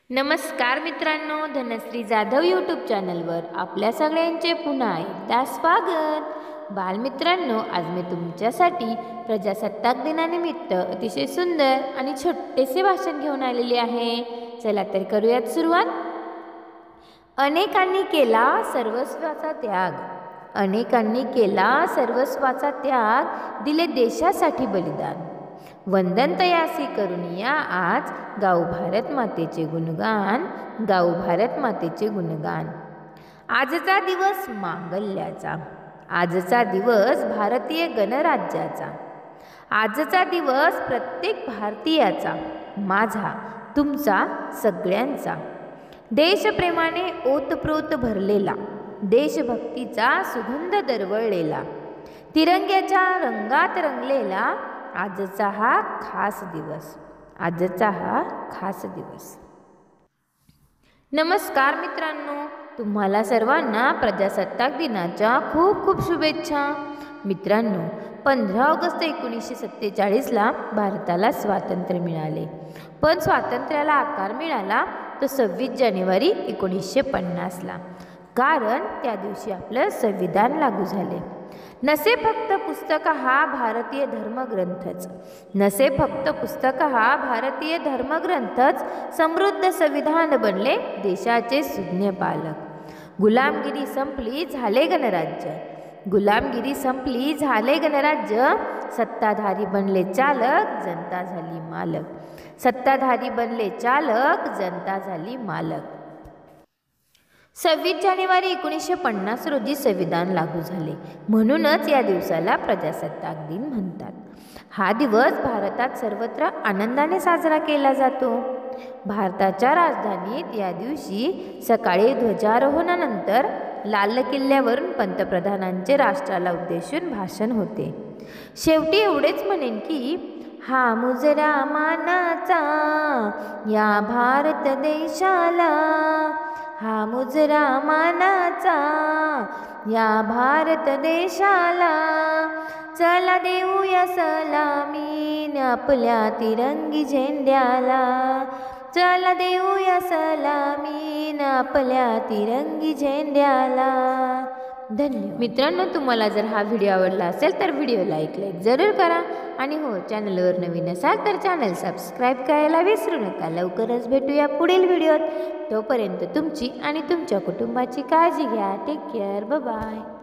नमस्कार मित्रांनो, धनश्री जाधव यूट्यूब चॅनलवर आपल्या सगळ्यांचे पुन्हा एकदा स्वागत। बालमित्रांनो, आज मी तुमच्यासाठी प्रजासत्ताक दिनानिमित्त अतिशय सुंदर आणि छोटेसे भाषण घेऊन आलेले आहे। चला तर करूयात सुरुवात। अनेकांनी केला सर्वस्वाचा त्याग, अनेकांनी केला सर्वस्वाचा त्याग, दिले देशासाठी बलिदान। वंदन तयासी करुनिया आज, गाऊ भारत मातेचे गुणगान, गाऊ भारत मातेचे गुणगान। आजचा दिवस मांगल्याचा, आजचा दिवस भारतीय गणराज्याचा, आजचा दिवस प्रत्येक भारतीयाचा, माझा तुमचा सगळ्यांचा। देशप्रेमाने ओतप्रोत भरलेला, देशभक्तीचा सुगंध दरवळलेला, तिरंग्याच्या रंगात रंगलेला आजचा हा खास दिवस, आजचा हा खास दिवस। नमस्कार मित्रांनो, तुम्हाला सर्वांना प्रजासत्ताक दिनाच्या खूप खूप शुभेच्छा। मित्रांनो, 15 ऑगस्ट 1947ला भारताला स्वातंत्र्य मिळाले, पण स्वातंत्र्याला आकार मिळाला तो 26 जानेवारी 1950ला, कारण त्या दिवशी आपलं संविधान लागू झाले। नसे फक्त पुस्तक हा भारतीय धर्मग्रंथच, नसे फक्त पुस्तक हा भारतीय धर्मग्रंथच, समृद्ध संविधान बनले देशाचे सुज्ञ पालक। गुलामगिरी संपली झाले गणराज्य, गुलामगिरी संपली झाले गणराज्य, सत्ताधारी बनले चालक जनता झाली मालक, सत्ताधारी बनले चालक जनता झाली मालक। 26 जानेवारी 1950 रोजी संविधान लागू झाले, म्हणूनच या दिवसाला प्रजासत्ताक दिन म्हणतात। हा दिवस भारतात सर्वत्र आनंदाने साजरा केला जातो। भारताच्या राजधानीत या दिवशी सकाळी ध्वजारोहणानंतर लाल किल्ल्यावरून पंतप्रधानांचे राष्ट्राला उद्देशून भाषण होते। शेवटी एवढेच म्हणेन की हा मुजरा मानाचा या भारत देशाला, हा मुजरा मानाचा या भारत देशाला, चला देऊया सलामी आपल्या तिरंगी झेंड्याला, चला देऊया सलामी आपल्या तिरंगी झेंड्याला। धन्यवाद। मित्रांनो, तुम्हाला जर हा व्हिडिओ आवडला असेल तर व्हिडिओला लाईक जरूर करा, आणि हो, चॅनलवर नवीन असाल तर चॅनल सबस्क्राईब करायला विसरू नका। लवकरच भेटूया पुढील व्हिडिओत, तोपर्यंत तुमची आणि तुमच्या कुटुंबाची काळजी घ्या। Take care, bye bye.